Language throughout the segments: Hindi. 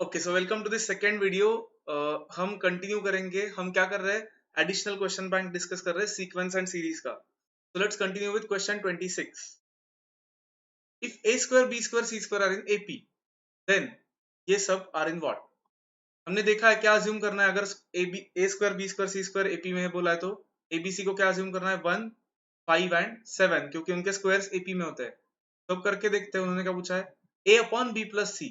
Okay so welcome to this second video. हम कंटिन्यू करेंगे। हम क्या कर रहे हैं, एडिशनल क्वेश्चन बैंक डिस्कस कर रहे हैं सीक्वेंस एंड सीरीज का। So let's continue with question 26। If a square b square c square are in AP then ये सब आर इन व्हाट। हमने देखा है क्या अज्यूम करना है, अगर ए square b square c square AP में है बोला है तो एबीसी को क्या अज्यूम करना है, 1 5 एंड 7, क्योंकि उनके स्क्वायर्स एपी में होते हैं। तो अब करके देखते हैं। उन्होंने क्या पूछा है, ए अपॉन बी प्लस सी।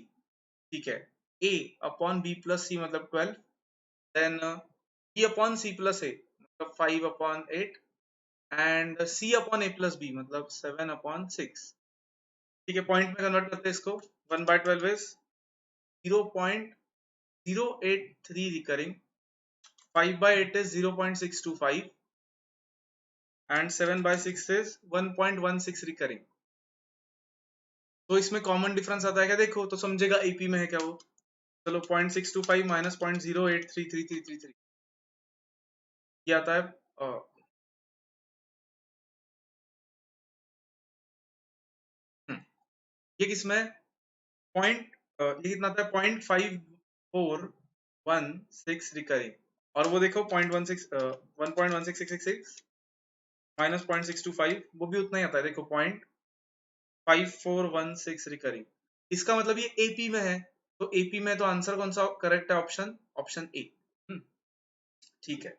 ठीक है, ए अपॉन बी प्लस सी मतलब 12, then b upon c plus a मतलब 5 upon 8 and c upon a plus b मतलब 7 upon 6। ठीक है, पॉइंट में कन्वर्ट करते हैं इसको। 1 by 12 is 0.083 recurring, 5 by 8 is 0.625 and 7 by 6 is 1.16 recurring। तो इसमें कॉमन डिफरेंस आता है क्या, देखो तो समझेगा एपी में है क्या वो। चलो 0.625 माइनस 0.0833333 ये आता है। ये किसमें पॉइंट, ये कितना था, 0.5416 रिकरिंग। और वो देखो 1.1666 माइनस 0.625 वो भी उतना ही आता है, देखो 0.5416 रिकरिंग। इसका मतलब ये एपी में है। तो एपी में तो आंसर कौन सा करेक्ट है, ऑप्शन ऑप्शन ए। ठीक है,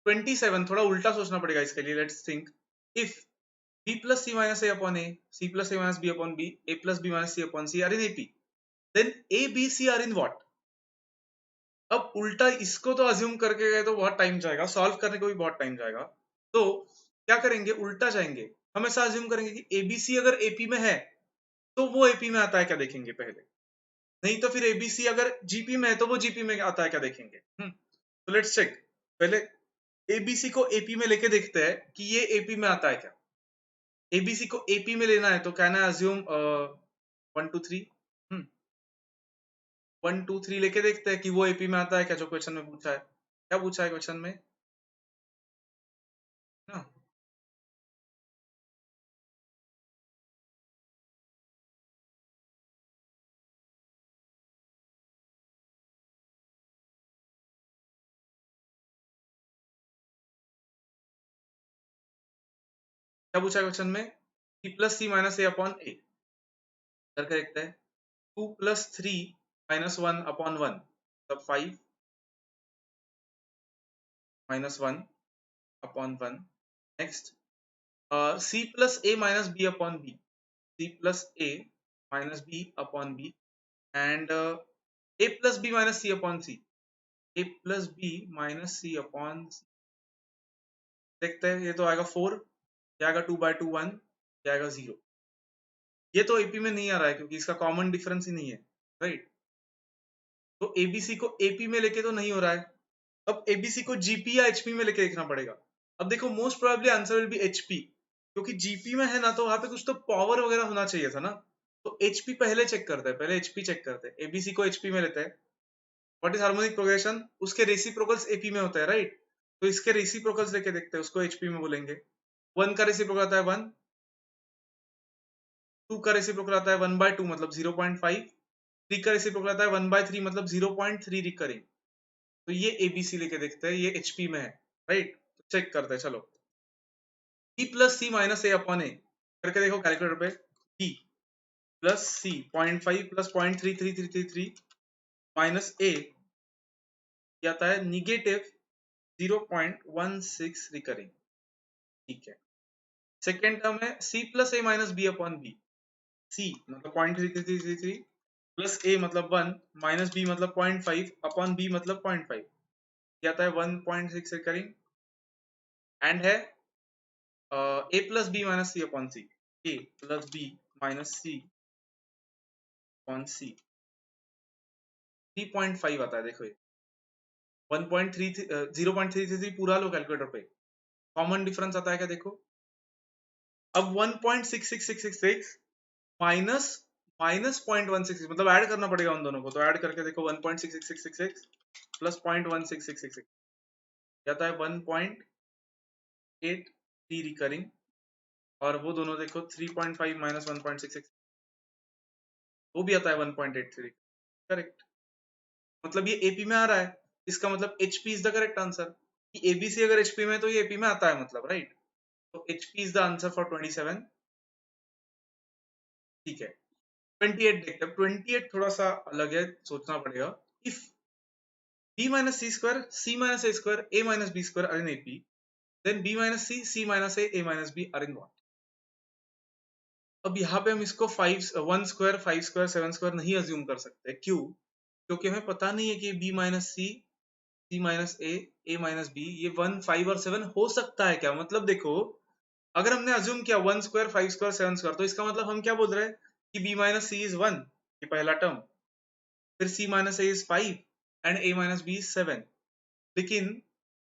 27 थोड़ा उल्टा सोचना पड़ेगा इसके लिए। Let's think, if b plus c minus a upon a, c plus a minus b upon b, a plus b minus c upon c are in AP, then a B c are in what. अब उल्टा इसको तो अज्यूम करके गए तो बहुत टाइम जाएगा, सॉल्व करने को भी बहुत टाइम जाएगा। तो क्या करेंगे, उल्टा जाएंगे। हम ऐसा अज्यूम करेंगे कि एबीसी अगर एपी में है तो वो एपी में आता है क्या देखेंगे पहले। नहीं तो फिर एबीसी अगर जीपी में है तो वो जीपी में आता है क्या देखेंगे। तो लेट्स चेक। पहले एबीसी को एपी में लेके देखते हैं कि ये एपी में आता है क्या। एबीसी को एपी में लेना है तो कहना है अज्यूम 1 2 3। 1 2 3 लेके देखते हैं कि वो एपी में आता है क्या, जो क्वेश्चन में पूछा है। क्या पूछा है क्वेश्चन में ना, क्या पूछा है क्वेश्चन में, B plus c minus a upon ए। करके देखते हैं, 2 + 3 -1 अपॉन 1 मतलब 5 -1 upon 1। Next, c plus a minus b upon b, c plus a minus b upon b and a plus b minus c upon c, a plus b minus c upon c. देखते हैं, ये तो आएगा 4, ये आएगा 2/2 1, ये आएगा 0। ये तो एपी में नहीं आ रहा है क्योंकि इसका कॉमन डिफरेंस ही नहीं है, राइट। तो एबीसी को एपी में लेके तो नहीं हो रहा है। अब एबीसी को जीपी या एचपी में लेके देखना पड़ेगा। अब देखो most probably answer will be HP, क्योंकि जीपी में है ना तो वहां पे कुछ तो पावर वगैरह होना चाहिए था ना। तो एचपी पहले चेक करते हैं, पहले एचपी चेक करते हैं। एबीसी को एचपी में लेते हैं। व्हाट इज हार्मोनिक प्रोग्रेशन, उसके रेसिप्रोकल्स एपी में होते हैं, राइट। तो इसके रेसिप्रोकल्स लेके देखते हैं, उसको एचपी में बोलेंगे। 1 का रेसिप्रोकल आता है 1, 2 का रेसिप्रोकल आता है 1/2 मतलब 0.5, 3 का रेसिप्रोकल आता है 1/3 मतलब 0.3 रिकरिंग। तो ये एबीसी लेके देखते हैं, ये एचपी में है, राइट। तो चेक करते हैं, चलो। B plus c minus a upon ए करके देखो कैलकुलेटर पे। बी प्लस सी 0.5 प्लस 0.3333 माइनस ए, ये आता है निगेटिव 0.16 रिकरिंग। ठीक है, सेकेंड टर्म है सी plus a minus b upon b. सी मतलब 0.3333 प्लस ए मतलब 1 माइनस बी मतलब 0.5 अपॉन बी मतलब 0.5, ये आता है 1.6 रिकरिंग। एंड है ए plus b minus c upon c, a plus b minus c upon सी 3.5 आता है। देखो ये 1.3 0.333 पूरा लो कैलकुलेटर पे, कॉमन डिफरेंस आता है क्या देखो। अब 1.66666 माइनस माइनस 0.166 मतलब ऐड करना पड़ेगा उन दोनों को। तो ऐड करके देखो 1.66666 प्लस 0.1666 जाता है 1.83 रिकरिंग। और वो दोनों देखो 3.5 माइनस 1.66 वो भी आता है 1.83, करेक्ट। मतलब ये एपी में आ रहा है, इसका मतलब HP is the correct answer. ABC अगर एचपी में है तो ये एपी में आता है मतलब, राइट। तो HP is the answer for 27। ठीक है, 28 देखते हैं। 28 थोड़ा सा अलग है, सोचना पड़ेगा। If b minus c square, c minus a square, a minus b square are in AP, then b minus c, c minus a minus b are in what? अब यहाँ पे हम इसको 1 स्क्वायर, 5 स्क्वायर, 7 स्क्वायर नहीं अज्यूम कर सकते। क्यों? क्योंकि हमें पता नहीं है कि b minus c, c minus a minus b, ये 1, 5 और 7 हो सकता है क्या? मतलब देखो, अगर हमने अज्यूम किया 1 स्क्वायर, 5 स्क्वायर, 7 स्क्वायर, तो इसका मतलब हम क्या बोल रहे हैं कि b माइनस सी इज 1, ये पहला टर्म, फिर c minus a is 5 and a minus b is 7। लेकिन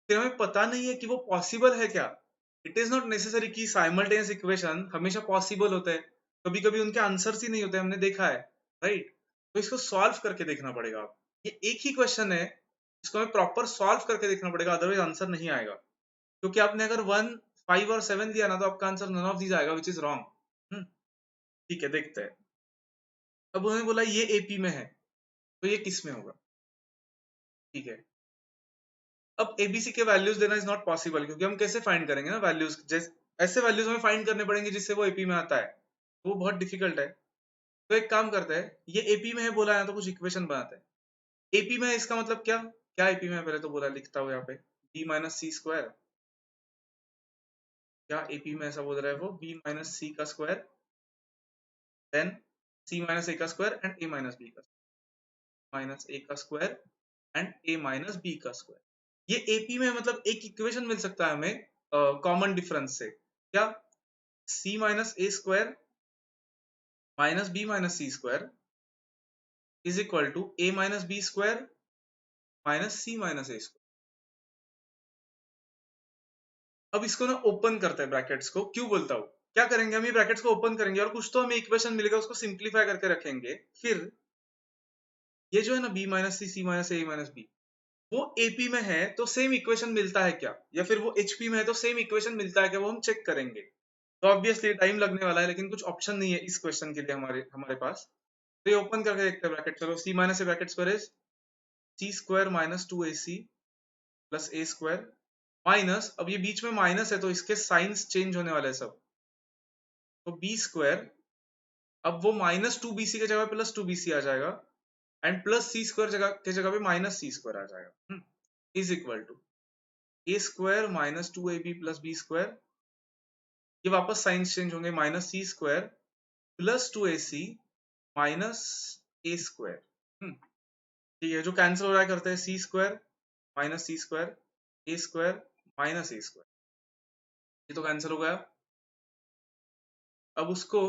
फिर हमें पता नहीं है कि वो पॉसिबल है क्या। इट इज नॉट नेसेसरी कि साइमल्टेनियस इक्वेशन हमेशा पॉसिबल होते हैं, कभी कभी उनके आंसर्स ही नहीं होते, हमने देखा है, राइट। तो इसको सॉल्व करके देखना पड़ेगा। ये एक ही क्वेश्चन है, इसको हमें प्रॉपर सॉल्व करके देखना पड़ेगा, अदरवाइज आंसर नहीं आएगा। क्योंकि आपने अगर 1, 5 और 7 दिया ना, तो आपका आंसर नन ऑफ दीज आएगा, विच इज रॉन्ग। ठीक है, देखते हैं। अब उन्होंने बोला ये एपी में है, तो ये किस में होगा? ठीक है, अब एबीसी के वैल्यूज देना इज नॉट पॉसिबल, क्योंकि हम कैसे फाइंड करेंगे ना वैल्यूज, जैसे ऐसे वैल्यूज हमें फाइंड करने पड़ेंगे जिससे वो एपी में आता है, तो वो बहुत डिफिकल्ट है। तो एक काम करते हैं, ये एपी में है बोला है तो कुछ इक्वेशन बनाते हैं। एपी में है इसका मतलब क्या, क्या एपी में है पहले तो बोला, लिखता हूँ यहाँ पे, बी माइनस सी स्क्वायर। क्या एपी में ऐसा बोल रहा है वो, बी माइनस सी का square, then c minus a का square and a minus b का, माइनस ए का square and a minus b का स्क्वायर। ये एपी में मतलब एक इक्वेशन मिल सकता है हमें कॉमन डिफरेंस से। क्या? c minus a square minus b minus c square is equal to a minus b square minus c minus a square. अब इसको ना ओपन करते हैं ब्रैकेट्स को। क्यों बोलता हूं, क्या करेंगे हम, ये ब्रैकेट्स को ओपन करेंगे और कुछ तो हमें इक्वेशन मिलेगा, उसको सिंप्लीफाई करके रखेंगे। फिर ये जो है ना, B minus c, c minus a minus B, वो एपी में है तो सेम इक्वेशन मिलता है क्या, या फिर वो एचपी में है तो सेम इक्वेशन मिलता है क्या, वो हम चेक करेंगे। तो ऑब्वियसली टाइम लगने वाला है, लेकिन कुछ ऑप्शन नहीं है इस क्वेश्चन के लिए हमारे हमारे पास। तो ये ओपन करके देखते हैं ब्रैकेट। चलो, c minus a bracket square is c square minus 2ac plus a square minus, अब ये बीच में माइनस है तो इसके साइंस चेंज होने वाले हैं सब। तो बी स्क्वायर, अब वो माइनस 2bc के जगह प्लस 2bc आ जाएगा, एंड प्लस सी स्क्वायर जगह के जगह पे माइनस सी स्क्वायर आ जाएगा, is equal to a square minus 2ab plus b square, ये वापस साइंस चेंज होंगे, minus c square plus 2ac minus a square. ठीक है, जो कैंसिल हो रहा है करते हैं, c square minus c square, a square minus a square, ये तो कैंसिल हो गया। अब उसको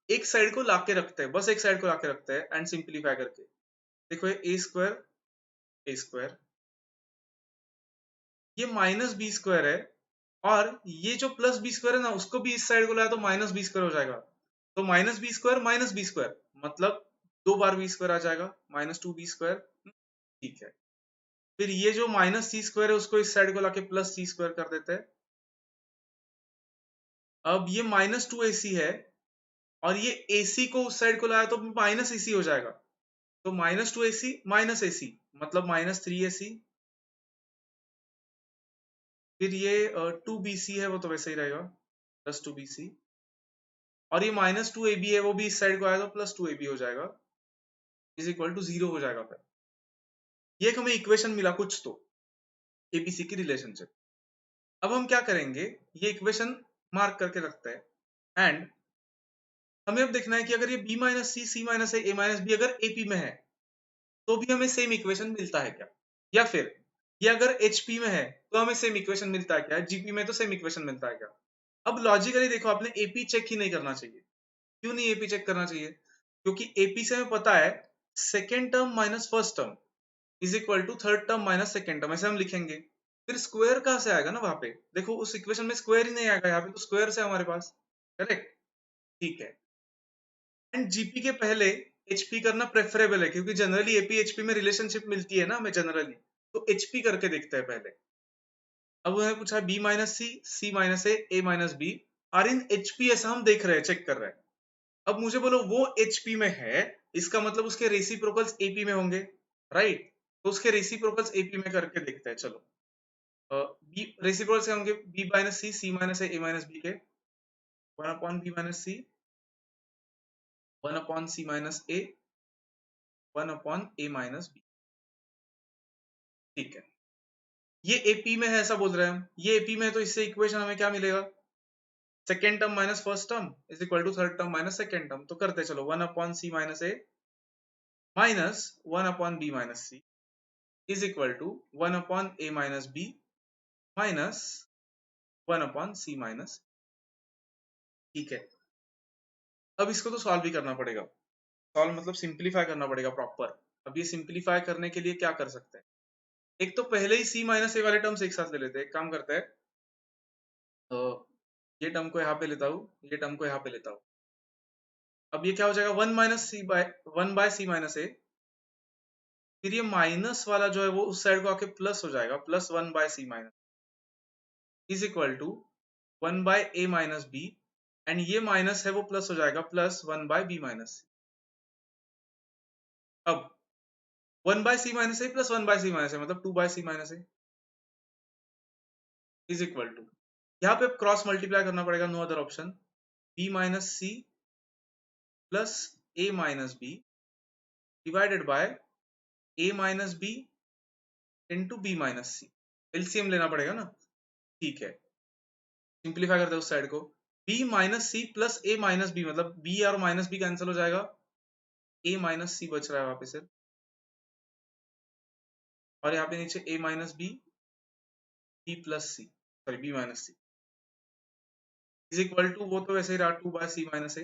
एक साइड को लाके रखते हैं, बस एक साइड को लाके रखते हैं एंड सिंप्लीफाई करके देखो, ए स्क्वायर, ए स्क्वायर, ये माइनस बी स्क्वायर है, और ये जो प्लस बी स्क्वायर है ना, उसको भी इस साइड को लाया तो माइनस बी स्क्वायर हो जाएगा। तो minus b square minus b square, मतलब 2 बार बी स्क्वायर आ जाएगा, माइनस 2b स्क्वायर। ठीक है, फिर ये जो माइनस सी स्क्वायर है उसको इस साइड को लाके प्लस सी स्क्वायर कर देते हैं। अब ये माइनस 2ac है, और ये ac को उस साइड को लाया तो माइनस ac हो जाएगा, तो माइनस 2ac माइनस ac, मतलब माइनस 3ac। फिर ये 2bc है, वो तो वैसे ही रहेगा, प्लस 2bc, और ये माइनस 2ab है, वो भी इस साइड को आया तो प्लस 2ab हो जाएगा, इज इक्वल टू 0 हो जाएगा। फिर ये एक हमें इक्वेशन मिला कुछ तो, एबीसी की रिलेशनशिप। अब हम क्या करेंगे, ये इक्वेशन मार्क करके रखते हैं, एंड हमें अब देखना है कि अगर ये b minus c, c minus a minus B अगर एपी में है, तो भी हमें सेम इक्वेशन मिलता है क्या, या फिर ये अगर एचपी में है तो हमें सेम इक्वेशन मिलता है क्या, जीपी में तो सेम इक्वेशन मिलता है क्या। अब लॉजिकली देखो, आपने एपी चेक ही नहीं करना चाहिए। क्यों नहीं एपी चेक करना चाहिए? क्योंकि एपी से हमें पता है second term minus first term is equal to third term minus second term, ऐसे हम लिखेंगे। फिर स्क्वायर कहां से आएगा ना वहां पे, देखो उस इक्वेशन में स्क्वायर ही नहीं आएगा, यहाँ पे तो स्क्वायर से हमारे पास, करेक्ट। ठीक है, एंड जीपी के पहले एचपी करना प्रेफरेबल है, क्योंकि जनरली एपी एचपी में रिलेशनशिप मिलती है ना हमें जनरली, तो एचपी करके देखते हैं पहले। अब उन्होंने पूछा b minus c, c minus a minus b are in HP, ऐसा हम देख रहे हैं, चेक कर रहे हैं। अब मुझे बोलो वो एचपी में है, इसका मतलब उसके रेसिप्रोकल्स एपी में होंगे, राइट। तो उसके रेसिप्रोकल्स एपी में करके देखते हैं। चलो बी रेसिप्रोकल्स क्या होंगे, B minus c minus a minus B के, one upon b minus C, one upon c minus A, one upon a minus B. ठीक है, ये एपी में है ऐसा बोल रहे हैं हम, ये एपी में है, तो इससे इक्वेशन हमें क्या मिलेगा, second term minus first term is equal to third term minus second term. तो करते चलो, one upon c minus a minus one upon b minus c is equal to one upon a minus b minus one upon c minus. ठीक है, अब इसको तो सॉल्व भी करना पड़ेगा, सॉल्व मतलब सिंप्लीफाई करना पड़ेगा प्रॉपर। अब ये सिंप्लीफाई करने के लिए क्या कर सकते हैं, एक तो पहले ही सी माइनस ए वाले टर्म्स एक साथ ले लेते हैं। एक काम करते हैं, तो ये टर्म को यहाँ पे लेता हूँ, ये टर्म को यहाँ पे लेता हूँ। अब ये क्या हो जाएगा, वन बाय सी माइनस ए, फिर ये माइनस वाला जो है वो उस साइड को आके प्लस हो जाएगा, plus one by c minus is equal to one by a minus b, and ये माइनस है वो प्लस हो जाएगा, plus one by b minus c. अब one by c minus a plus one by c minus a मतलब two by c minus a is equal to, यहाँ पे क्रॉस मल्टीप्लाई करना पड़ेगा, no other option, b minus c plus a minus b divided bye a minus b into b minus c. LCM लेना पड़ेगा ना। ठीक है, सिंप्लीफाई करते हैं उस साइड को, b minus c plus a minus B मतलब b और माइनस बी कैंसिल हो जाएगा, a माइनस सी बच रहा है वहां पे सिर्फ, और यहाँ पे नीचे a minus b, b plus c, sorry b minus c is equal to, वो तो वैसे ही रहा, two by c minus a.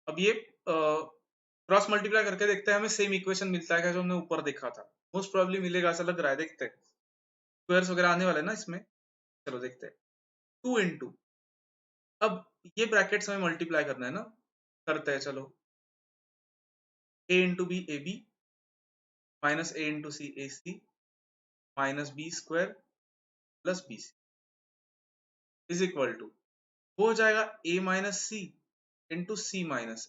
अब ये क्रॉस मल्टीप्लाई करके देखते हैं, हमें सेम इक्वेशन मिलता है क्या जो हमने ऊपर देखा था, मोस्ट प्रोबेबली मिलेगा ऐसा लग रहा है, देखते हैं, स्क्वायर्स वगैरह आने वाले ना इसमें। चलो देखते हैं, टू इंटू, अब ये ब्रैकेट्स हमें मल्टीप्लाई करना है ना, करते हैं चलो, a into b a b minus a into c a c minus b square plus b c is equal to, वो हो जाएगा a minus c into c minus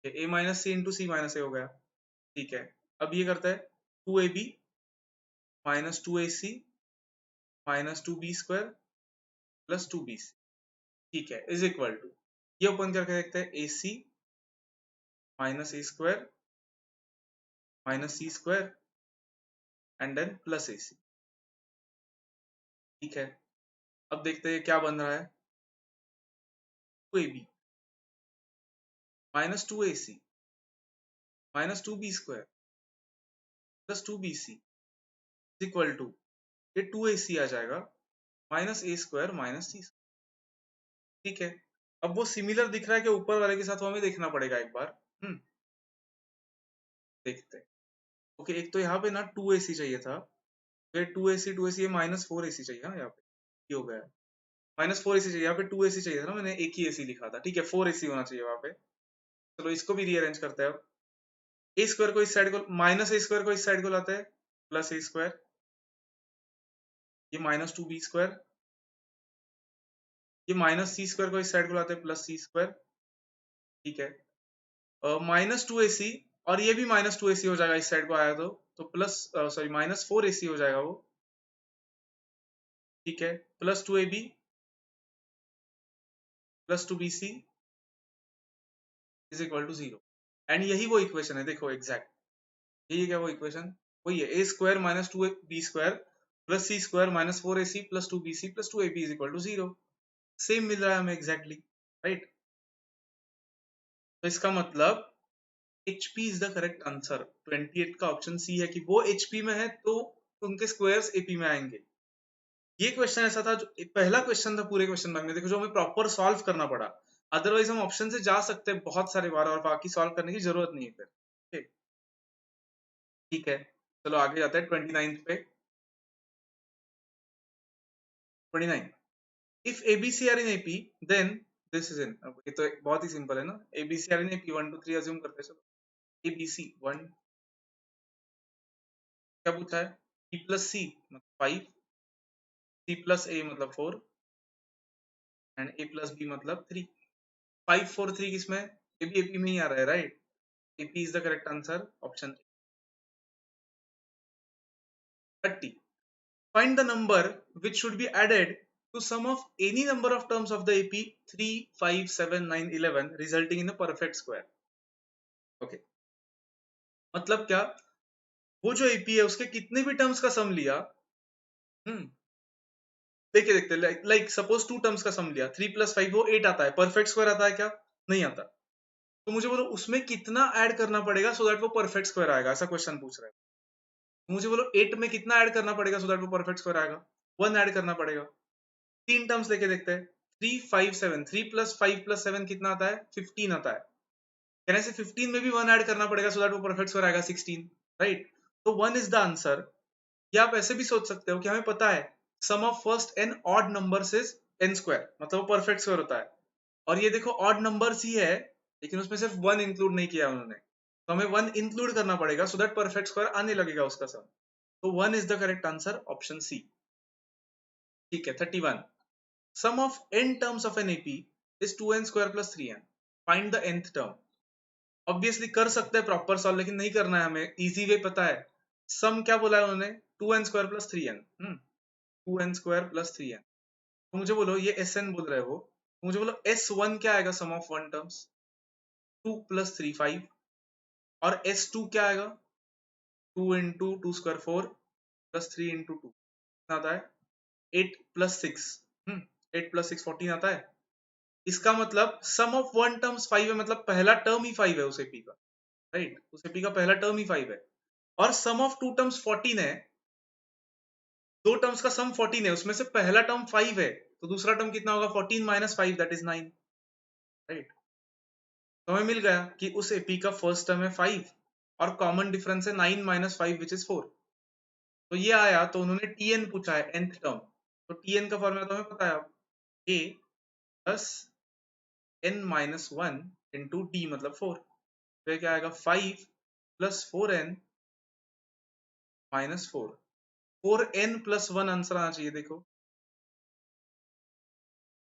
a minus c into c minus a हो गया। ठीक है, अब ये करता है, two a b minus two a c minus two b square plus two b c. ठीक है, इज इक्वल टू, ये ओपन करके देखते हैं, a c minus a square minus c square and then plus a c. ठीक है, अब देखते हैं क्या बन रहा है, two a b minus two a c minus two b square plus two b c is equal to, ये टू ए सी आ जाएगा minus a square minus c. ठीक है, अब वो सिमिलर दिख रहा है कि ऊपर वाले के साथ, वो हमें देखना पड़ेगा एक बार। देखते हैं। ओके, एक तो यहाँ पे ना टू ए सी चाहिए था, फिर two a c minus four a c चाहिए, हाँ यहाँ पे ये हो गया, माइनस फोर ए सी चाहिए, यहाँ पे टू ए सी चाहिए था ना, मैंने एक ही ए सी लिखा था। ठीक है, फोर ए सी होना चाहिए वहां पे। चलो इसको भी रीअरेंज करते हैं, अब ए स्क्वायर को इस साइड को, माइनस ए स्क्वायर को इस साइड को लाते हैं, प्लस ए स्क्वायर, ये माइनस टू बी स्क्वायर, ये माइनस सी स्क्वायर को इस साइड को लाते हैं, प्लस सी स्क्वायर। ठीक है, माइनस टू ए सी, और ये भी माइनस टू ए सी हो जाएगा इस साइड को आया तो plus, sorry minus four a c हो जाएगा वो। ठीक है, plus two a b plus two b c is equal to zero, and यही वो इक्वेशन है, देखो एग्जैक्ट यही क्या वो इक्वेशन, वही है, a square minus two b square plus c square minus four a c plus two b c plus two a b is equal to zero. Same मिल रहा है हमें एग्जैक्टली, राइट। तो इसका मतलब HP is the correct answer, 28 का ऑप्शन सी है कि वो HP में है तो उनके स्क्वायर्स AP में आएंगे। ये क्वेश्चन ऐसा था, जो पहला क्वेश्चन था पूरे क्वेश्चन बैंक में, देखो जो हमें प्रॉपर सॉल्व करना पड़ा, अदरवाइज हम ऑप्शन से जा सकते हैं बहुत सारे बार और बाकी सॉल्व करने की जरूरत नहीं है फिर। ठीक, ठीक है, चलो आगे जाते हैं 29 पे। 29, if ABC are in AP then this is in, अब ये तो बहुत ही सिंपल है ना, ABC are in AP, 1 2 3 assume करते हैं, चलो ABC 1, क्या पूछा है, B प्लस C मतलब 5, C प्लस A मतलब 4 एंड A प्लस B मतलब 3। 5 4 3 किसमें, ये भी AP में ही आ रहा है, right. AP is the correct answer, option 30. Find the number which should be added to sum of any number of terms of the AP 3, 5, 7, 9, 11 resulting in a perfect square. Okay. मतलब क्या, वो जो AP है उसके कितने भी टर्म्स का सम लिया, देखिए देखते लाइक सपोज 2 टर्म्स का सम लिया, 3 + 5 वो 8 आता है, परफेक्ट स्क्वायर आता है क्या, नहीं आता। तो मुझे बोलो उसमें कितना ऐड करना पड़ेगा सो दैट वो परफेक्ट स्क्वायर आएगा, ऐसा क्वेश्चन पूछ रहा है। तो मुझे बोलो 8 में कितना ऐड करना पड़ेगा सो दैट वो परफेक्ट स्क्वायर आएगा, 1 ऐड करना पड़ेगा। 3 टर्म्स लेके देखते हैं, 3, 5, 7, 3 + 5 + 7 कितना आता है, 15 आता है। कहने से 15 में भी 1 ऐड करना पड़ेगा सो दैट वो परफेक्ट स्क्वायर आएगा, 16, राइट। तो 1 इज द आंसर। या आप ऐसे भी सोच सकते हो कि हमें पता है sum of first n odd numbers is n square, मतलब वो परफेक्ट स्क्वायर होता है। और ये देखो ऑड नंबर्स ही है, लेकिन उसमें सिर्फ 1 इंक्लूड नहीं किया उन्होंने, तो हमें 1 इंक्लूड करना पड़ेगा सो दैट परफेक्ट स्क्वायर आने लगेगा उसका सम। तो 1 is the correct answer, option c. ठीक है, 31. Sum of n terms of an AP is 2n square plus 3n, find the nth term. Obviously कर सकते हैं प्रॉपर सॉल्व, लेकिन नहीं करना है हमें, इजी वे पता है। सम क्या बोला है उन्होंने, 2n square plus 3n, 2n square plus 3n। तो मुझे बोलो ये Sn बोल रहे हो, तो मुझे बोलो S1 क्या आएगा, सम ऑफ वन टर्म्स, 2 + 3 5, और S2 क्या आएगा, 2 × 2 स्क्वायर 4 प्लस 3 × 2 कितना आता है, 8 + 6, 8 + 6 14 आता है। इसका मतलब सम ऑफ वन टर्म्स 5 है, मतलब पहला टर्म ही 5 है उस एपी का, राइट, उस एपी का पहला टर्म ही 5 है। और सम ऑफ टू टर्म्स 14 है, दो टर्म्स का सम 14 है, उसमें से पहला टर्म 5 है, तो दूसरा टर्म कितना होगा, 14 - 5 दैट इज 9, राइट। तो हमें मिल गया कि उस एपी का फर्स्ट टर्म है 5 और कॉमन डिफरेंस है 9 - 5 विच इज 4। तो ये आया, तो उन्होंने टीएन पूछा है, nth टर्म। तो टीएन का फॉर्मूला तो हमें पता है अब, a plus n-1 into D मतलब 4। तो ये क्या आएगा, 5 + 4n - 4, 4n + 1 आंसर आना चाहिए। देखो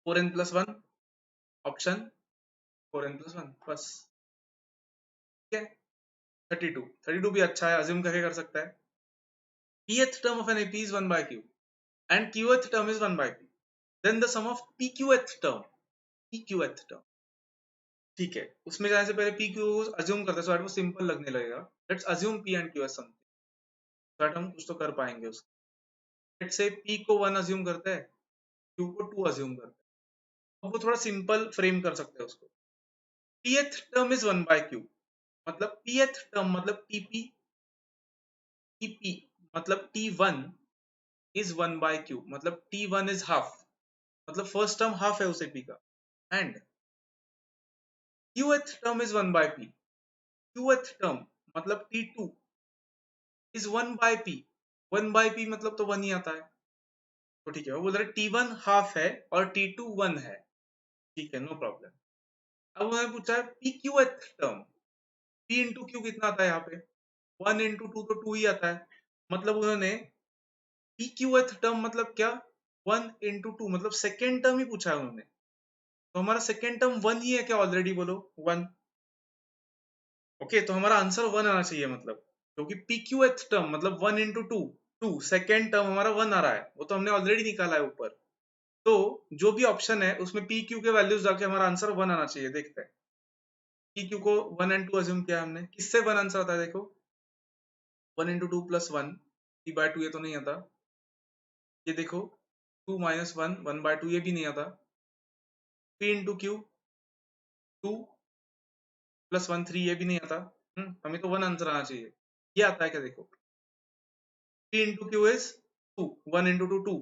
4n + 1 ऑप्शन, 4n + 1 बस। ठीक है, 32, 32 भी अच्छा है, अज्यूम करके कर सकता है। pth term of an AP is 1 by q and qth term is 1 by p. Then the sum of pqth term, pqth term, ठीक है, उसमें जाने से पहले pq अज्यूम करते हैं सो दैट वो सिंपल लगने लगेगा। Let's assume p and q as something, so that हम कुछ तो कर पाएंगे उसको। लेट्स से p को 1 अज्यूम करते हैं, q को 2 अज्यूम करते हैं, अब वो थोड़ा सिंपल फ्रेम कर सकते हैं उसको। pth term is 1 by q, मतलब pth term मतलब tp, tp मतलब t1 is 1 by q, मतलब t1 is half, मतलब फर्स्ट टर्म हाफ है उस एपी का। And qth term is 1 by p, qth term मतलब t2 is 1 by p, 1 by p मतलब तो 1 ही आता है। तो ठीक है, वो बोल रहे t1 हाफ है और t2 1 है, ठीक है, नो प्रॉब्लम। अब उन्होंने पूछा है pqth term, p into Q कितना आता है यहाँ पे, 1 × 2 तो 2 ही आता है। मतलब उन्होंने pqth टर्म मतलब क्या, 1 × 2 मतलब सेकेंड टर्म ही पूछा है उन्होंने। तो हमारा सेकेंड टर्म 1 ही है क्या, ऑलरेडी बोलो 1। ओके, तो हमारा आंसर 1 आना चाहिए, मतलब क्योंकि pqth टर्म मतलब 1 × 2 2, सेकेंड टर्म हमारा 1 आ रहा है, वो तो हमने ऑलरेडी निकाला है ऊपर। तो जो भी ऑप्शन है उसमें pq के वैल्यूज जाके हमारा आंसर 1 आना चाहिए। देखते हैं, pq को 1 और 2 अज्यूम किया हमने, किससे 1 आंसर आता है, देखो 1 × 2 + 1 3/2, ये तो नहीं आता। ये देखो 2 - 1 1/2, ये भी नहीं आता। p × q 2 + 1 3, ये भी नहीं आता। हमें तो 1 आंसर आना चाहिए। ये आता है क्या, देखो 3 into q is 2, 1 into 2 2,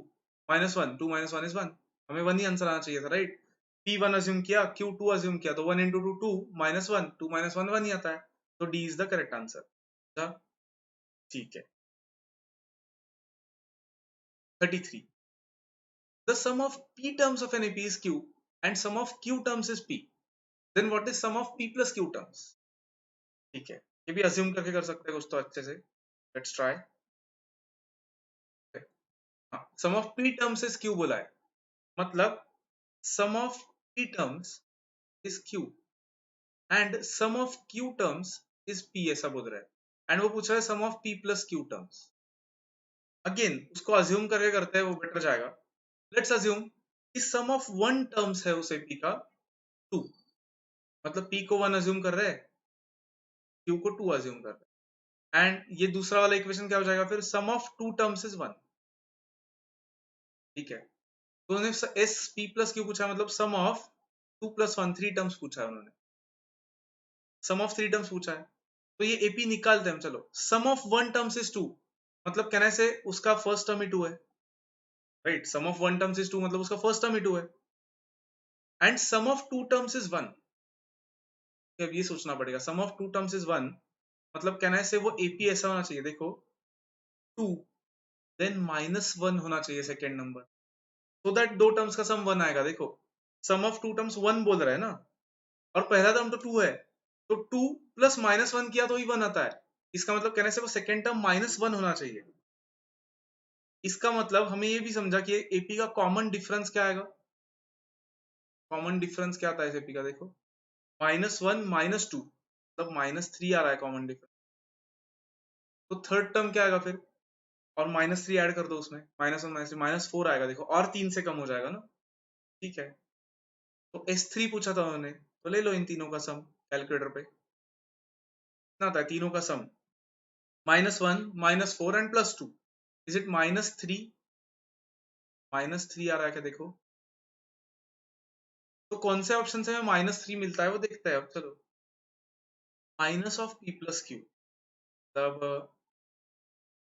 -1, 2 - 1 is 1, हमें 1 ही आंसर आना चाहिए था, राइट। p1 अज्यूम किया, q2 अज्यूम किया, तो 1 into 2 2, -1, 2 - 1 1 ही आता है। तो d is the correct answer. ठीक है, 33. The sum of p terms of an AP is q and sum of q terms is p. Then what is sum of p plus q terms? ठीक है, ये भी अज्यूम करके कर सकते हैं कुछ तो अच्छे से। Let's try. Sum of p terms is q बोला है, मतलब sum of p terms is q and sum of q terms is p, ऐसा बोल रहा है। एंड वो पूछ रहा है sum of p plus q terms। Again उसको अज्यूम करके करते हैं, वो बेटर जाएगा। लेट्स अज्यूम कि सम ऑफ वन टर्म्स है उस एपी का 2, मतलब पी को 1 अज्यूम कर रहे हैं, क्यू को 2 अज्यूम कर रहे हैं, एंड ये दूसरा वाला इक्वेशन क्या हो जाएगा फिर, सम ऑफ टू टर्म्स इज 1। ठीक है, तो उन्होंने एस पी प्लस क्यू पूछा, मतलब सम ऑफ 2 + 1 3 टर्म्स पूछा है उन्होंने, सम ऑफ 3 टर्म्स पूछा है। तो ये एपी निकालते हैं हम, चलो। Sum of one terms is 2, मतलब कहने से उसका फर्स्ट टर्म ही 2 है, right. Sum of one terms is 2 मतलब उसका फर्स्ट टर्म ही 2 है, and sum of two terms is 1। अब ये सोचना पड़ेगा, sum of two terms is 1 मतलब कहना है से वो एपी ऐसा होना चाहिए, देखो 2 देन -1 होना चाहिए सेकेंड नंबर, सो दैट दो टर्म्स का सम 1 आएगा। देखो सम ऑफ टू टर्म्स 1 बोल रहा है ना, और पहला टर्म तो 2 है, तो 2 + -1 किया तो ही 1 आता है। इसका मतलब कहने से वो सेकेंड टर्म -1 होना चाहिए। इसका मतलब हमें ये भी समझा कि एपी का कॉमन डिफरेंस क्या आएगा। कॉमन डिफरेंस क्या आता है एपी का, देखो -1 -2 मतलब -3 आ रहा है कॉमन डिफरेंस, तो थर्ड टर्म क्या आएगा फिर, और -3 ऐड कर दो उसमें, -1 -3 -4 आएगा, देखो और 3 से कम हो जाएगा ना। ठीक है, तो S3 पूछा था उन्होंने, तो ले लो इन तीनों का सम कैलकुलेटर पे, कितना आता है तीनों का सम, -1 -4 एंड +2, इज इट -3, -3 आ रहा है क्या, देखो तो कौन से ऑप्शन से हमें -3 मिलता है वो देखते हैं अब, चलो। माइनस ऑफ p + q, मतलब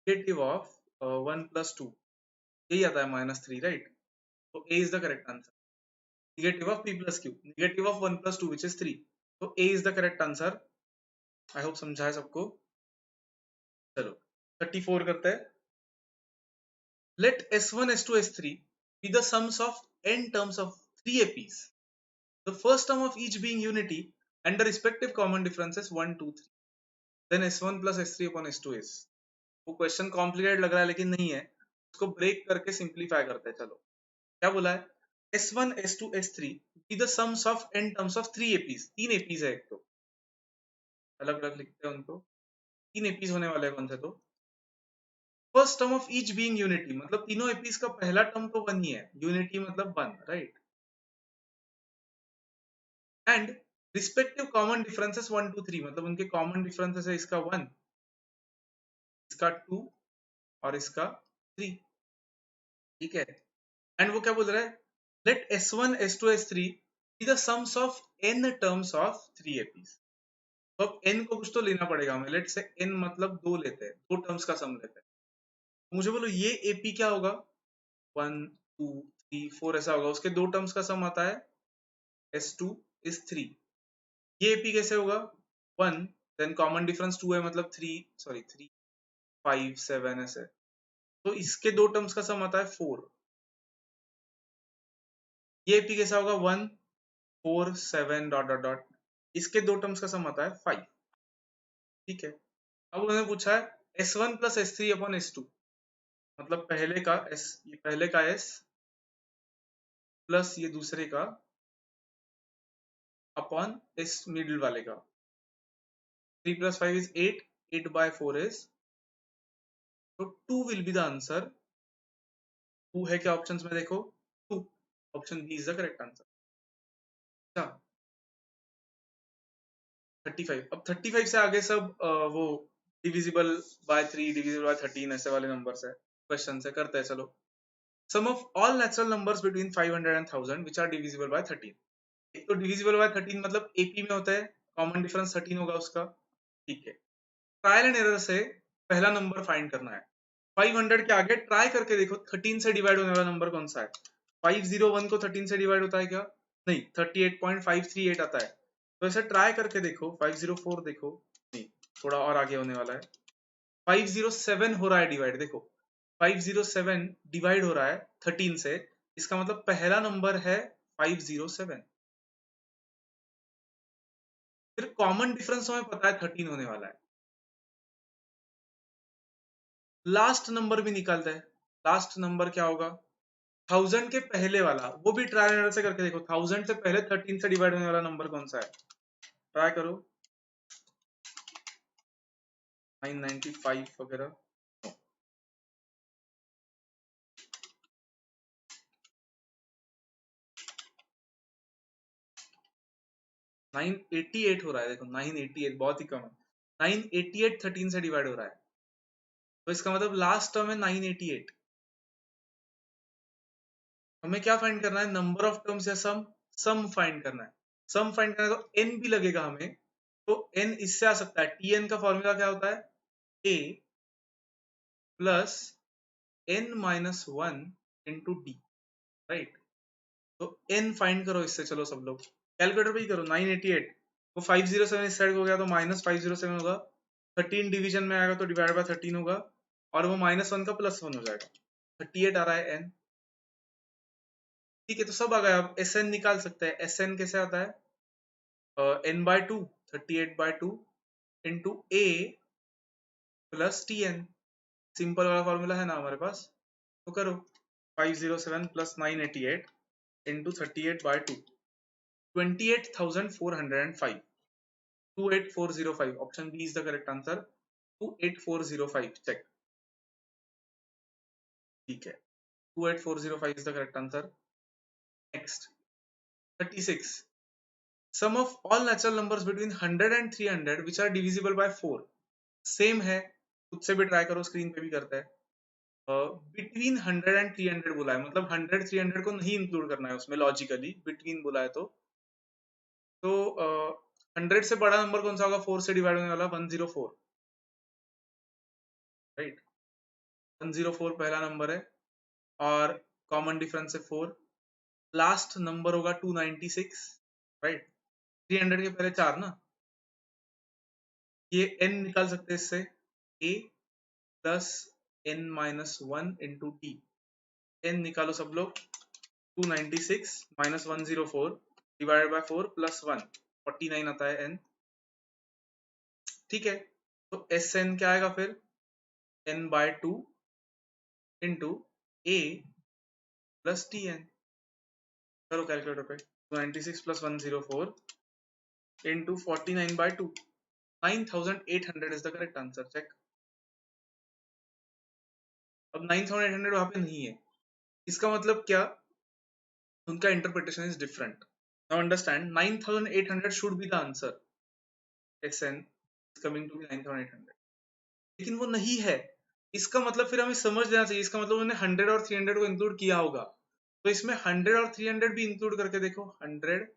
नेगेटिव ऑफ 1 + 2, यही आता है -3, राइट। तो A is the correct answer, negative of p + q, negative of 1 + 2 which is 3, तो A is the correct answer. I hope समझा है सबको। चलो 34 करते हैं। Let S1, S2, S3 be the sums of n terms of 3 APs. The first term of each being unity and the respective common differences 1, 2, 3. Then S1 plus S3 upon S2 is. वो क्वेश्चन कॉम्प्लिकेटेड लग रहा है लेकिन नहीं है, उसको ब्रेक करके सिंप्लीफाई करते हैं। चलो क्या बोला है, S1, S2, S3 be the sums of n terms of 3 APs. 3 APs है एक तो, अलग अलग लिखते हैं उनको, 3 APs होने वाले हैं कौन से, तो first term of each being unity, मतलब तीनों एपीज का पहला टर्म तो 1 ही है, यूनिटी मतलब 1, right. And respective common differences 1, 2, 3, मतलब उनके कॉमन डिफरेंसेस है इसका 1, इसका 2 और इसका 3। ठीक है, एंड वो क्या बोल रहा है, let S1, S2, S3 be the sums of n terms of 3 APs. तो अब n को कुछ तो लेना पड़ेगा हमें, लेट से n मतलब 2 लेते हैं, 2 टर्म्स का सम लेते हैं। मुझे बोलो ये एपी क्या होगा, 1, 2, 3, 4 ऐसा होगा, उसके 2 टर्म्स का सम आता है S2 is 3। ये एपी कैसे होगा, 1 देन कॉमन डिफरेंस 2 है मतलब 3, सॉरी 3, 5, 7 ऐसे, तो इसके 2 टर्म्स का सम आता है 4। ये एपी कैसा होगा, 1, 4, 7 डॉट डॉट डॉट, इसके 2 टर्म्स का सम आता है 5। ठीक है, अब उन्होंने पूछा है S1 + S3 अपॉन S2, मतलब पहले का S, ये पहले का S प्लस ये दूसरे का अपॉन इस मिडिल वाले का, 3 + 5 is 8, 8/4 is, तो 2 will be the answer। 2 है क्या ऑप्शंस में, देखो 2, option B is the correct answer. अच्छा 35, अब 35 से आगे सब वो डिविजिबल बाय 3, डिविजिबल बाय 13 ऐसे वाले नंबर्स है, क्वेश्चन से करते हैं। चलो, sum of all natural numbers between 500 and 1000 which are divisible by 13। एक तो डिविजिबल बाय 13 मतलब एपी में होता है, कॉमन डिफरेंस 13 होगा उसका। ठीक है, ट्रायल एंड एरर से पहला नंबर फाइंड करना है। 500 के आगे ट्राई करके देखो 13 से डिवाइड होने वाला नंबर कौन सा है। 501 को 13 से डिवाइड होता है क्या, नहीं, 38.538 आता है। तो ऐसे ट्राई करके देखो, 504 देखो, नहीं, थोड़ा और आगे होने वाला है। 507 हो रहा है डिवाइड, देखो 507 डिवाइड हो रहा है 13 से, इसका मतलब पहला नंबर है 507। फिर कॉमन डिफरेंस हमें पता है 13 होने वाला है। लास्ट नंबर भी निकालता है, लास्ट नंबर क्या होगा, 1000 के पहले वाला, वो भी ट्रायल एरर से करके देखो, 1000 से पहले 13 से डिवाइड होने वाला नंबर कौन सा है, ट्राई करो। 995 वगैरह, 988 हो रहा है, देखो 988 बहुत ही कम है। 988 13 से डिवाइड हो रहा है, तो इसका मतलब लास्ट टर्म है 988। हमें क्या फाइंड करना है, नंबर ऑफ टर्म्स या सम, सम फाइंड करना है। सम फाइंड करना है तो n भी लगेगा हमें, तो n इससे आ सकता है, tn का फॉर्मूला क्या होता है, a plus n minus one into D, right. तो n फाइंड करो इससे, चलो सब लोग कैलकुलेटर पे ही करो। 988 वो 507 इस साइड हो गया तो माइनस 507 होगा, 13 डिवीजन में आएगा तो डिवाइड बाय 13 होगा, और वो -1 का +1 हो जाएगा, 38 आ रहा है n। ठीक है, तो सब आ गया। अब Sn निकाल सकते हैं। Sn कैसे आता है, n/2, 38/2 into a plus tn, simple वाला फॉर्मूला है ना हमारे पास, तो करो। 507 plus 988 into 38/2, 28,405, 28405, option B is the correct answer, 28405, check. ठीक है, 28405 is the correct answer. Next 36, sum of all natural numbers between 100 and 300 which are divisible by 4। Same है, खुद से भी ट्राई करो, स्क्रीन पे भी करता है। बिटवीन 100 and 300 बोला है, मतलब 100 300 को नहीं इंक्लूड करना है उसमें, लॉजिकली बिटवीन बोला है तो 100 से बड़ा नंबर कौन सा होगा, 4 से डिवाइड होने वाला, 104, राइट। 104 पहला नंबर है, और कॉमन डिफरेंस है 4, लास्ट नंबर होगा 296, राइट। 300 के पहले 4 ना, ये n निकाल सकते हैं इससे, a plus n minus one into T. n निकालो सब लोग, 296 माइनस 104 डिवाइडेड बाय 4 प्लस 1, 49 आता है n। ठीक है, तो एस एन क्या आएगा फिर, n/2 into a plus T N. करो कैलकुलेटर पे, 296 plus 104 into 49/2, 9800 is the correct answer, check. अब 9800 वहां पे नहीं है, इसका मतलब क्या, उनका interpretation is different. Now understand, 9800 should be the answer, Sn is coming to be 9800, लेकिन वो नहीं है। इसका मतलब फिर हमें समझ लेना चाहिए, इसका मतलब उन्होंने 100 और 300 को इंक्लूड किया होगा, तो इसमें 100 और 300 भी इंक्लूड करके देखो, 100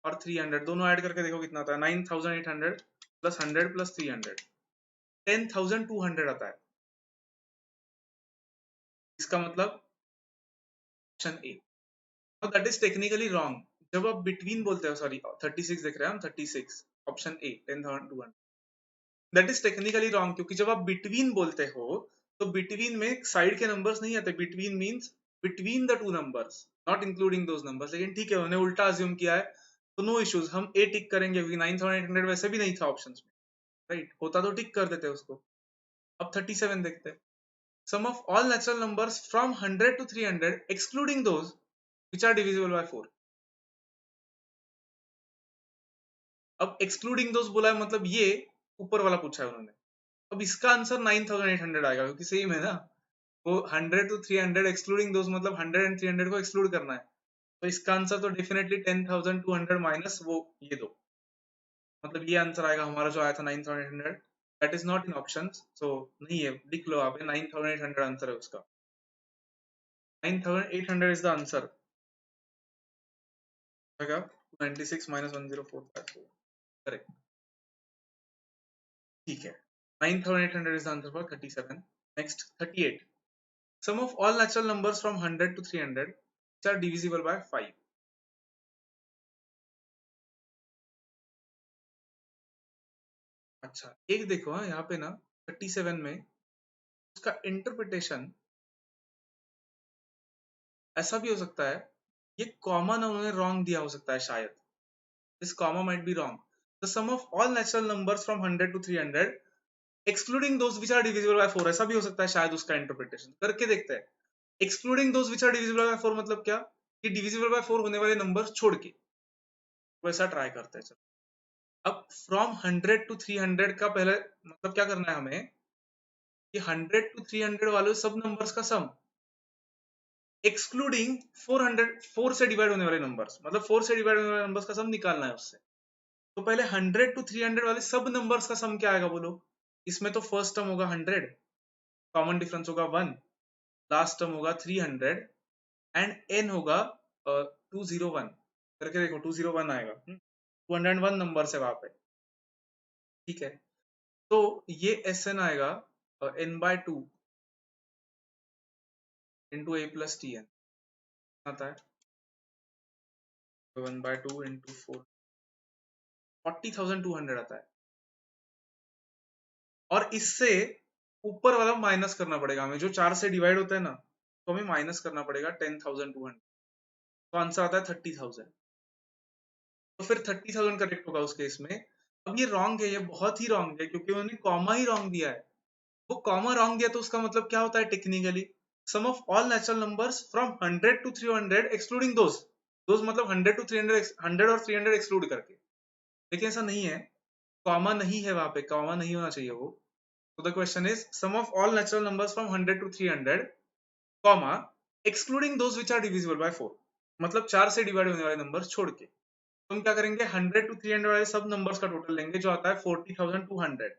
और 300 दोनों ऐड करके देखो कितना आता है, 9800 प्लस 100 प्लस 300, 10,200 आता है। इसका मतलब option A, that is technically wrong. जब आप बिटवीन बोलते हो, सॉरी 36 देख रहे हैं हम, 36 option A 10,200, that is technically wrong, क्योंकि जब आप बिटवीन बोलते हो तो बिटवीन में साइड के नंबर्स नहीं आते, between means between the two numbers, not including those numbers. लेकिन ठीक है, उन्होंने उल्टा अज्यूम किया है, तो नो इश्यूज, हम ए टिक करेंगे, क्योंकि 9800 वैसे भी नहीं था ऑप्शंस में, राइट। होता तो टिक कर देते उसको। अब 37 देखते हैं, sum of all natural numbers from 100 to 300 excluding those which are divisible by 4। अब एक्सक्लूडिंग दोज बोला है, मतलब ये ऊपर वाला पूछा है उन्होंने। अब इसका आंसर 9800 आएगा, क्योंकि सेम है ना, वो 100 to 300 एक्सक्लूडिंग दोज, मतलब 100 and 300 को एक्सक्लूड करना है, तो इसका आंसर तो डेफिनेटली 10,200 माइनस वो ये दो, मतलब ये आंसर आएगा हमारा जो आया था 9,800, that is not in option, so नहीं है, लिख लो आप, 9,800 आंसर है उसका, 9,800 is the answer, 96 minus 104, correct. ठीक है, 9,800 is the answer for 37। Next 38, sum of all natural numbers from 100 to 300 which are divisible by 5। अच्छा, एक देखो, हाँ यहाँ पे ना 37 में उसका इंटरप्रिटेशन ऐसा भी हो सकता है, ये कॉमन उन्होंने रॉन्ग दिया हो सकता है शायद, this comma might be wrong. The sum of all natural numbers from 100 to 300 excluding those which are divisible by 4, ऐसा भी हो सकता है शायद, उसका इंटरप्रिटेशन करके देखते हैं। Excluding those which are divisible by 4 मतलब क्या, कि डिविजिबल बाय 4 होने वाले नंबर छोड़ के, वैसा ट्राई करते हैं। चलो, अब फ्रॉम 100 to 300 का पहले मतलब क्या करना है हमें, कि 100 to 300 वाले सब नंबर्स का सम एक्सक्लूडिंग 400, 4 से डिवाइड होने वाले नंबर्स, मतलब 4 से डिवाइड होने वाले नंबर्स का सम निकालना है उससे। तो पहले 100 to 300 वाले सब नंबर्स का सम क्या आएगा बोलो। इसमें तो फर्स्ट टर्म होगा 100, कॉमन डिफरेंस होगा 1, लास्ट टर्म होगा 300 एंड एन होगा 201 करके देखो 201 आएगा। 201 नंबर है वहां पे, ठीक है। तो ये एस एन आएगा n/2 इंटू ए प्लस टी एन आता है 1/2 इंटू 4, 40,200 आता है। और इससे ऊपर वाला माइनस करना पड़ेगा हमें, जो 4 से डिवाइड होता है ना, तो हमें माइनस करना पड़ेगा 10,200, तो आंसर आता है 30,000। तो फिर 30,000 करेक्ट होगा उस केस में। अब ये रॉन्ग है, ये बहुत ही रॉन्ग है, क्योंकि उन्होंने कॉमा ही रॉन्ग दिया है। वो कॉमा रॉन्ग दिया तो उसका मतलब क्या होता है technically, sum of all natural numbers from 100 to 300 excluding those मतलब 100 to 300, 100 और 300 एक्सक्लूड करके। लेकिन ऐसा नहीं है, कॉमा नहीं है वहां पे, कॉमा नहीं होना चाहिए वो। तो the question is sum of all natural numbers from 100 to 300 comma excluding those which are divisible by 4, मतलब 4 से डिवाइड होने वाले नंबर्स छोड़ के। तो हम क्या करेंगे, 100 to 300 वाले सब नंबर्स का टोटल लेंगे जो आता है 40,200,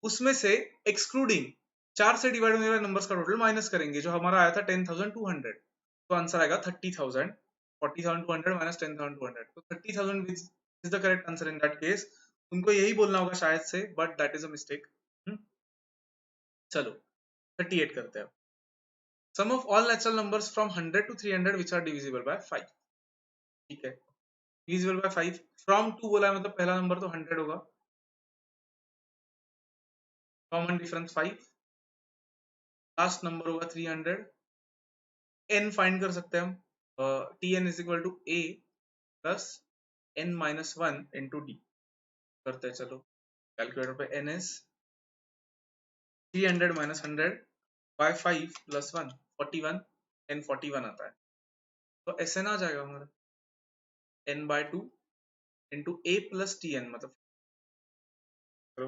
उसमें से एक्सक्लूडिंग 4 से डिवाइड होने वाले नंबर्स का टोटल माइनस करेंगे, जो हमारा आया था 10,200। तो आंसर आएगा 30,000, 40,200 माइनस 10,200, तो 30,000 is the correct answer in that case. उनको यही बोलना होगा शायद से, but that is a mistake. चलो 38 करते हैं। Sum of all natural numbers from 100 to 300 which are divisible by 5, ठीक है। डिविजिबल बाय 5, फ्रॉम 2 बोला है, मतलब पहला नंबर तो 100 होगा, कॉमन डिफरेंस 5, लास्ट नंबर होगा 300, एन फाइंड कर सकते हैं हम, T N is equal to A plus n-1 into D करते हैं। चलो कैलकुलेटर पे n is 300 minus 100 by 5 plus 1 41, n 41 आता है। तो एस एन आ जाएगा हमारा n/2 इंटू ए प्लस टी एन, मतलब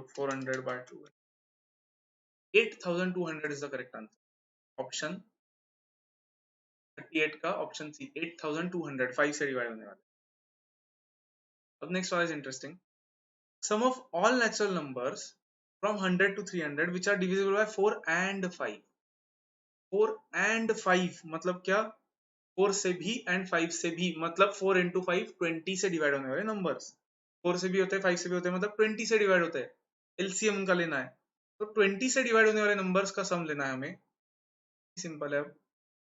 400/2, 8,200 is the correct answer. Option 38 का ऑप्शन सी 8,200, 5 से डिवाइड होने वाले। अब नेक्स्ट वाला is interesting. Sum of all natural numbers from 100 to 300 which are divisible by 4 and 5, 4 and 5 मतलब क्या, 4 से भी एंड 5 से भी, मतलब 4 इंटू 5 20 से डिवाइड होने वाले नंबर्स। 4 से भी होते हैं, 5 से भी होते हैं, मतलब 20 से डिवाइड होते हैं। एलसीएम उनका लेना है, तो 20 से डिवाइड होने वाले नंबर्स का सम लेना है हमें। सिंपल है।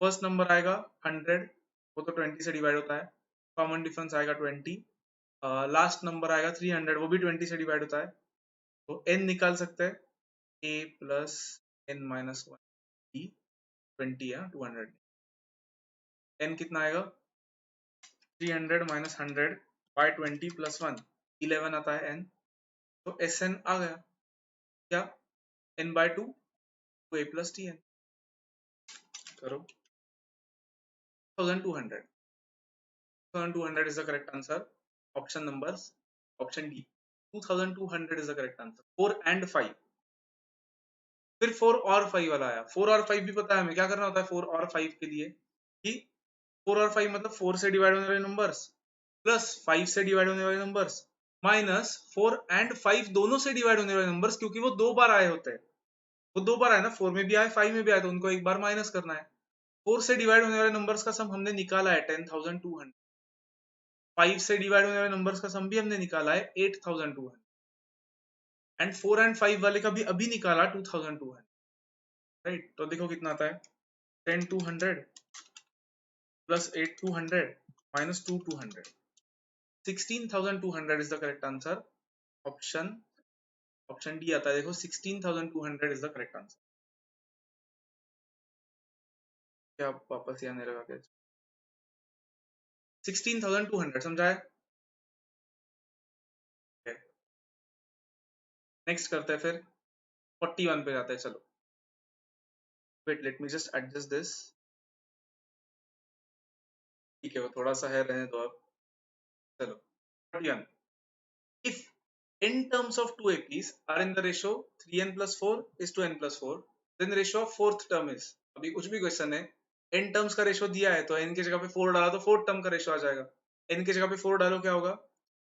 फर्स्ट नंबर आएगा 100, वो तो 20 से डिवाइड होता है, कॉमन डिफरेंस आएगा 20। लास्ट नंबर आएगा 300, वो भी 20 से डिवाइड होता है, तो n निकाल सकते हैं, a प्लस n-1 b, 20 है 200, n कितना आएगा 300 माइनस 100 बाय 20 प्लस 1, 11 आता है n। तो एस एन आ गया क्या, n/2 two A plus T N. करो 1200, 1200 is the correct answer. Option numbers, option D, 2200 is the correct answer. 4 and 5, फिर 4 और 5 वाला आया। 4 और 5 भी पता है हमें क्या करना होता है 4 और 5 के लिए, कि 4 और 5 मतलब 4 से डिवाइड होने वाले नंबर्स प्लस 5 से डिवाइड होने वाले नंबर्स माइनस 4 एंड 5 दोनों से डिवाइड होने वाले नंबर्स, क्योंकि वो 2 बार आए होते हैं, वो 2 बार आए ना, 4 में भी आए 5 में भी आए, तो उनको एक बार माइनस करना है। 4 से डिवाइड होने वाले नंबर्स का सम हमने निकाला है 10,200, 5 से डिवाइड होने वाले नंबर्स का सम भी हमने निकाला है 8,200, एंड 4 एंड 5 वाले का भी अभी निकाला 2,200, राइट। तो देखो कितना आता है 10,200 plus 8,200 minus 2,200, 16,200 is the correct answer. Option option D आता है, देखो 16,200 इज द करेक्ट आंसर। क्या वापस यहाँ लगा के 16,200 समझा है। नेक्स्ट करते हैं फिर 41 पे जाते हैं। चलो wait, let me just adjust this, ठीक है वो थोड़ा सा है, रहने दो अब। चलो 41, if n terms of two APs are in the ratio 3n plus 4 is to n plus 4, then the ratio of fourth term is, अभी कुछ भी क्वेश्चन है, n टर्म्स का रेशियो दिया है तो n की जगह पे 4 डाला तो फोर्थ टर्म का रेशियो आ जाएगा, n की जगह पे 4 डालो क्या होगा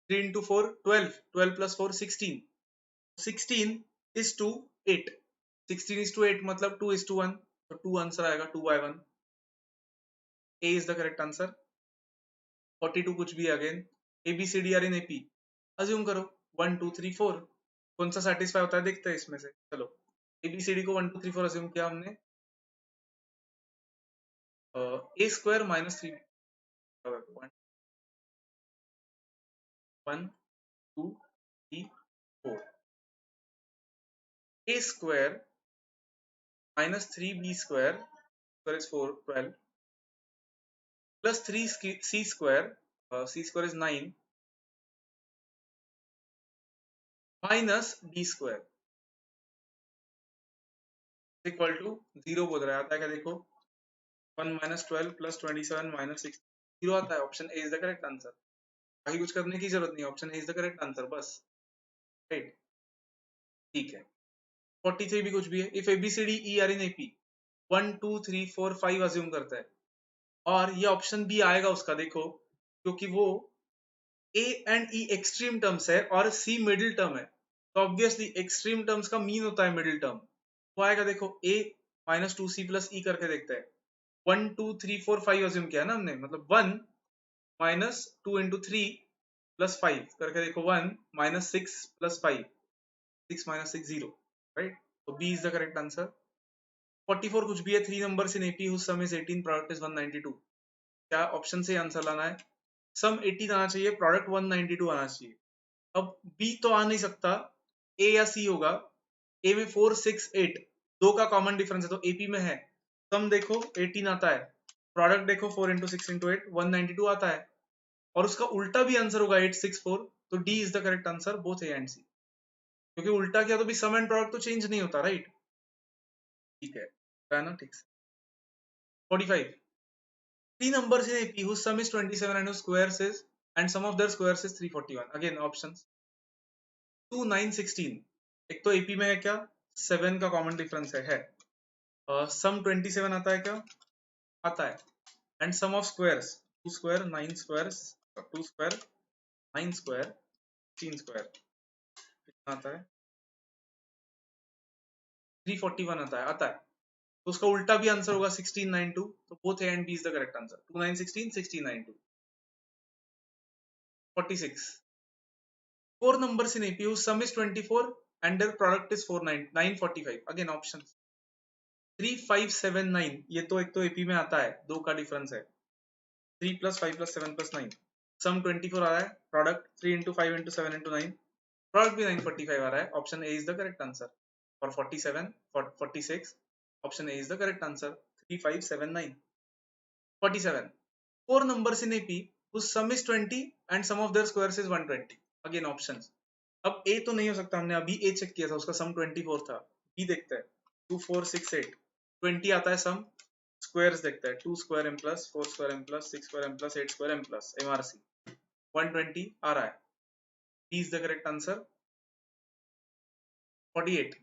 3 into 4 12, 12 plus 4 16, 16 is to 8, 16 is to 8 मतलब 2 is to 1, तो 2 आंसर आएगा 2 by 1, A is the correct answer. 42 कुछ भी again A B C D are in AP, assume करो 1 2 3 4, कौन सा सेटिस्फाई होता है देखते हैं इसमें से, चलो एबीसीडी को 1 2 3 4 अज्यूम किया हमने, ए square minus 3 1 2 3 4, A square minus 3b square, square is 4 12, plus 3 c square, c square is 9, minus d square equal to 0 बोल रहा है, आता है क्या देखो 1 minus 12 plus 27 minus 6, 0 आता है, option A is the correct answer, आगे कुछ करने की जरूरत नहीं, option A is the correct answer बस, राइट, ठीक है। 43 भी कुछ भी है, if ABCD E are in AP 1 2 3 4 5 assume करता है, और ये ऑप्शन बी आएगा उसका देखो, क्योंकि वो A and E extreme terms है और सी मिडिल टर्म है, तो ऑब्वियसली एक्सट्रीम टर्म्स का मीन होता है मिडिल टर्म, वो आएगा देखो ए माइनस 2c प्लस ई करके देखते हैं, 1 2 3 4 5 अज्यूम किया ना हमने, मतलब 1 माइनस 2 इंटू 3 प्लस 5 करके देखो 1 माइनस 6 प्लस 5, 6 माइनस 6 0, राइट, तो B is the correct answer. 44 कुछ भी है, 3 numbers in AP whose sum is 18, product is 192, क्या ऑप्शन से आंसर लाना है, सम 18 आना चाहिए, प्रोडक्ट 192 आना चाहिए, अब बी तो आ नहीं सकता, ए या सी होगा, ए में 4 6 8 दो का कॉमन डिफरेंस है, तो एपी में है, सम देखो 18 आता है, प्रोडक्ट देखो 4 इंटू 6 इंटू 8 192 आता है, और उसका उल्टा भी आंसर होगा 864, तो d is the correct answer both A and c, क्योंकि उल्टा किया तो भी सम एंड प्रोडक्ट तो चेंज नहीं होता, राइट, ठीक है ना, ठीक से। 45, three numbers in AP whose sum is 27 and whose squares is, and sum of their squares is 341, again options 2 9 16, एक तो एपी में है क्या 7 का कॉमन डिफरेंस है, सम 27 आता है क्या, आता है, and sum of squares 2 square 9 squares, 2 square 9 square 3 square कितना आता है, 341 आता है, तो उसका उल्टा भी आंसर होगा 1692, तो both A and B is the correct answer, 2 9 16 16 92। 46, four numbers in AP whose sum is 24 and their product is 945, again options 3579, ये तो एक तो एपी में आता है, दो का डिफरेंस है, 3 plus 5 plus 7 plus 9, सम 24 आ रहा है, product 3 into 5 into 7 into 9, product भी 945 आ रहा है, option A is the correct answer, for 47 for 46 option A is the correct answer, 3579। 47, four numbers in AP whose sum is 20 and sum of their squares is 120, again options, अब ए तो नहीं हो सकता, हमने अभी ए चेक किया था, उसका सम 24 था, बी देखते हैं 2 4 6 8 20 आता है सम, स्क्वायर्स देखते हैं 2 square M plus 4 square M plus 6 square M plus 8 square M plus MRC 120 आ रहा है, B is the correct answer. 48,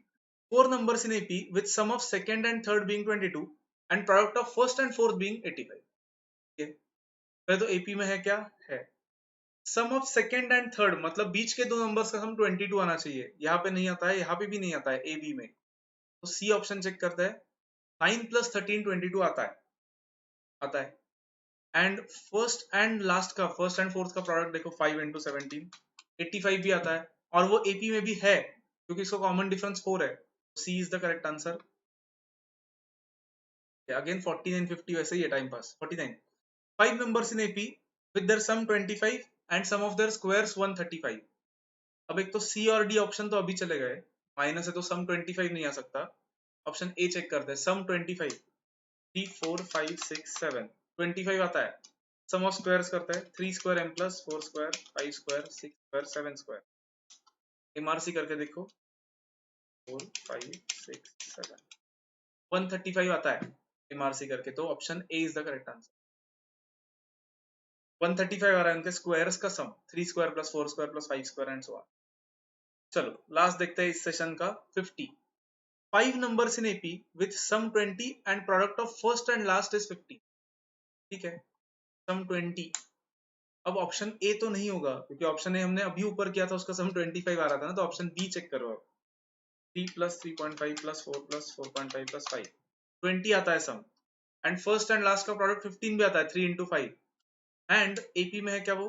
four numbers in AP with sum of second and third being 22 and product of first and fourth being 85, okay? पहले तो एपी में है क्या है, sum of second and third मतलब बीच के दो नंबर्स का सम 22 आना चाहिए, यहाँ पे नहीं आता है, यहाँ पे भी नहीं आता है ए बी में, तो सी ऑप्शन चेक करते हैं, 9 प्लस 13 22 आता है, एंड फर्स्ट एंड लास्ट का फर्स्ट एंड फोर्थ का प्रोडक्ट देखो 5 इंटू 17 85 भी आता है, और वो एपी में भी है क्योंकि इसका कॉमन डिफरेंस 4 है, c is the correct answer. Again 49 50 वैसे ही है, time pass. 49, five numbers in AP with their sum 25 and sum of their squares 135, अब एक तो सी और डी ऑप्शन तो अभी चले गए, माइनस है तो सम 25 नहीं आ सकता, ऑप्शन ए चेक करते हैं, सम 25 3 4 5 6 7 25 आता है, सम ऑफ स्क्वायर्स करते हैं 3 square M plus 4 square 5 square 6 square 7 square, MRC करके देखो 4 5 6 7 135 आता है एमआरसी करके, तो option A is the correct answer. 135 आ रहा है उनके स्क्वायर्स का सम, 3 square plus 4 square plus 5 square and so on. चलो लास्ट देखते हैं इस सेशन का 50, five numbers in AP with sum 20 and product of first and last is 50, ठीक है, sum 20 अब ऑप्शन ए तो नहीं होगा क्योंकि ऑप्शन ए हमने अभी ऊपर किया था, उसका सम 25 आ रहा था ना, तो ऑप्शन बी चेक करो अब। 3 प्लस 3.5 प्लस 4 प्लस 4.5 प्लस 5, 20 आता है सम। एंड फर्स्ट एंड लास्ट का प्रोडक्ट 15 भी आता है, 3 इंटू 5। एंड एपी में है क्या, वो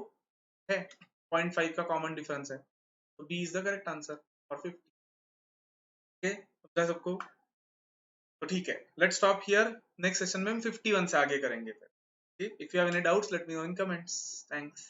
है 0.5 का कॉमन डिफरेंस है, तो B is the correct answer और 50। ओके समझा सबको? तो ठीक है, let's stop here. Next session में हम 51 से आगे करेंगे फिर। If you have any doubts let me know in comments. Thanks.